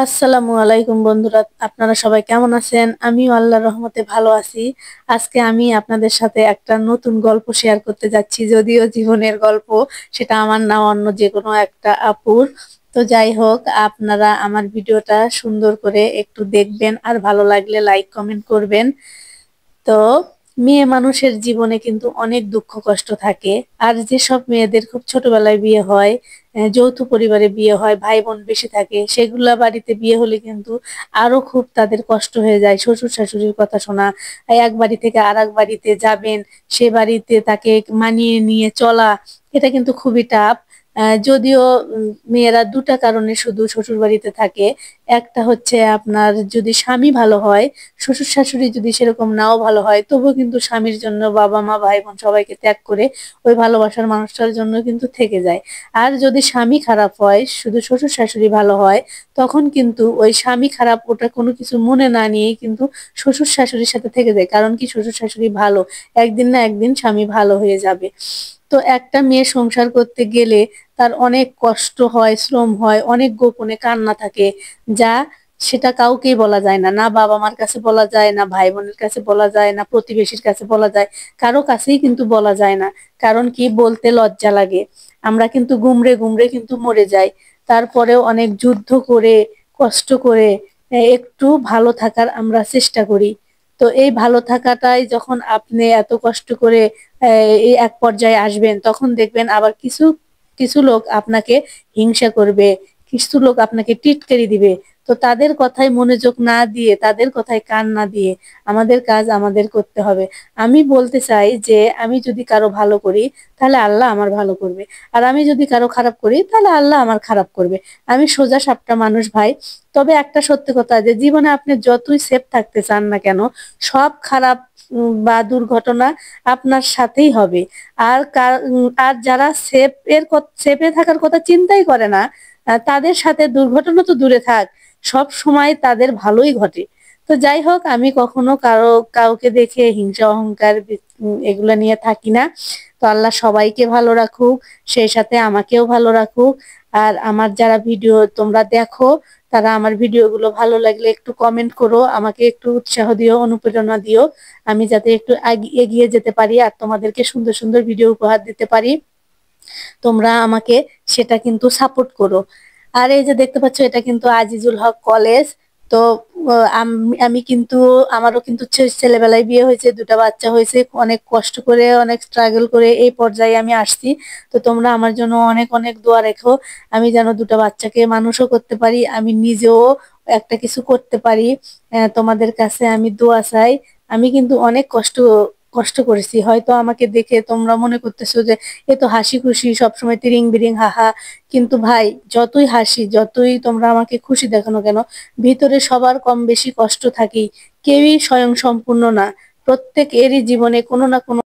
আসসালামু আলাইকুম বন্ধুরা, আপনারা সবাই কেমন আছেন? আমিও আল্লাহর রহমতে ভালো আছি। আজকে আমি আপনাদের সাথে একটা নতুন গল্প শেয়ার করতে যাচ্ছি, যদিও জীবনের গল্প, সেটা আমার না অন্য যে কোনো একটা আপুর। তো যাই হোক, আপনারা আমার ভিডিওটা সুন্দর করে একটু দেখবেন, আর ভালো লাগলে লাইক কমেন্ট করবেন। তো মেয়ে মানুষের জীবনে কিন্তু অনেক দুঃখ কষ্ট থাকে। আর যেসব মেয়েদের খুব ছোটবেলায় বিয়ে হয়, যৌথ পরিবারে বিয়ে হয়, ভাই বোন বেশি থাকে, সেগুলা বাড়িতে বিয়ে হলে কিন্তু আরো খুব তাদের কষ্ট হয়ে যায়। শ্বশুর শাশুড়ির কথা শোনা, এক বাড়ি থেকে আর এক বাড়িতে যাবেন, সে বাড়িতে তাকে মানিয়ে নিয়ে চলা, এটা কিন্তু খুবই টাফ। যদিও মেয়েরা দুটা কারণে শুধু শ্বশুর বাড়িতে থাকে। একটা হচ্ছে আপনার যদি স্বামী ভালো হয়, শ্বশুর শাশুড়ি যদি সেরকম নাও ভালো হয়, তবুও কিন্তু স্বামীর জন্য বাবা মা ভাই বোন সবাইকে ত্যাগ করে ওই ভালোবাসার মানুষটার জন্য কিন্তু থেকে যায়। আর যদি স্বামী খারাপ হয়, শুধু শ্বশুর শাশুড়ি ভালো হয়, তখন কিন্তু ওই স্বামী খারাপ ওটা কোনো কিছু মনে না নিয়েই কিন্তু শ্বশুর শাশুড়ির সাথে থেকে যায়। কারণ কি, শ্বশুর শাশুড়ি ভালো, একদিন না একদিন স্বামী ভালো হয়ে যাবে। তো একটা মেয়ে সংসার করতে গেলে তার অনেক কষ্ট হয়, শ্রম হয়, অনেক গোপনে কান্না থাকে, যা সেটা কাউকেই বলা যায় না, না বাবা মার কাছে বলা যায়, না ভাই বোনের কাছে বলা যায়, না প্রতিবেশীর কাছে বলা যায়, কারো কাছেই কিন্তু বলা যায় না। কারণ কি, বলতে লজ্জা লাগে। আমরা কিন্তু গুমড়ে গুমড়ে কিন্তু মরে যাই। তারপরেও অনেক যুদ্ধ করে, কষ্ট করে একটু ভালো থাকার আমরা চেষ্টা করি। তো এই ভালো থাকাটাই যখন আপনি এত কষ্ট করে এই এক পর্যায়ে আসবেন, তখন দেখবেন আবার কিছু কিছু লোক আপনাকে হিংসা করবে, কিছু লোক আপনাকে টিটকারি দিবে। তো তাদের কথায় মনোযোগ না দিয়ে, তাদের কথায় কান না দিয়ে আমাদের কাজ আমাদের করতে হবে। আমি বলতে চাই যে আমি যদি কারো ভালো করি, তাহলে আল্লাহ আমার ভালো করবে। আর আমি যদি কারো খারাপ করি, তাহলে আল্লাহ আমার খারাপ করবে। আমি সোজা সাপটা মানুষ ভাই। তবে একটা সত্যি কথা, যে জীবনে আপনি যতই সেফ থাকতে চান না কেন, সব খারাপ বা দুর্ঘটনা আপনার সাথেই হবে। আর যারা সেফে থাকার কথা চিন্তাই করে না, তাদের সাথে দুর্ঘটনা তো দূরে থাক, সব সময় তাদের ভালোই ঘটে। তো যাই হোক, আমি কখনো কাউকে দেখে হিংসা অহংকার এগুলা নিয়ে থাকি না। তো আল্লাহ সবাইকে ভালো রাখুক, সেই সাথে আমাকেও ভালো রাখুক। আর আমার যারা ভিডিও তোমরা দেখো, তারা আমার ভিডিওগুলো ভালো লাগলে একটু কমেন্ট করো, আমাকে একটু উৎসাহ দিও, অনুপ্রেরণা দিও, আমি যাতে একটু এগিয়ে যেতে পারি আর তোমাদেরকে সুন্দর সুন্দর ভিডিও উপহার দিতে পারি। তোমরা আমাকে সেটা কিন্তু সাপোর্ট করো। আর এই যে দেখতে পাচ্ছ, এটা কিন্তু আজিজুল হক কলেজ। তো আমি কিন্তু, আমারও কিন্তু ছেলেবেলায় বিয়ে হয়েছে, দুটা বাচ্চা হয়েছে, অনেক কষ্ট করে, অনেক স্ট্রাগল করে এই পর্যায়ে আমি আসছি। তো তোমরা আমার জন্য অনেক অনেক দোয়া রেখো, আমি যেন দুটো বাচ্চাকে মানুষও করতে পারি, আমি নিজেও একটা কিছু করতে পারি। তোমাদের কাছে আমি দোয়া চাই। আমি কিন্তু অনেক কষ্ট কষ্ট করেছি। হয়তো আমাকে দেখে তোমরা মনে করতেছো যে এ তো হাসি খুশি, সবসময় তিরিং বিরিং হাহা। কিন্তু ভাই, যতই হাসি, যতই তোমরা আমাকে খুশি দেখানো কেন, ভিতরে সবার কম বেশি কষ্ট থাকেই। কেউই স্বয়ং সম্পূর্ণ না। প্রত্যেক এরই জীবনে কোনো না কোনো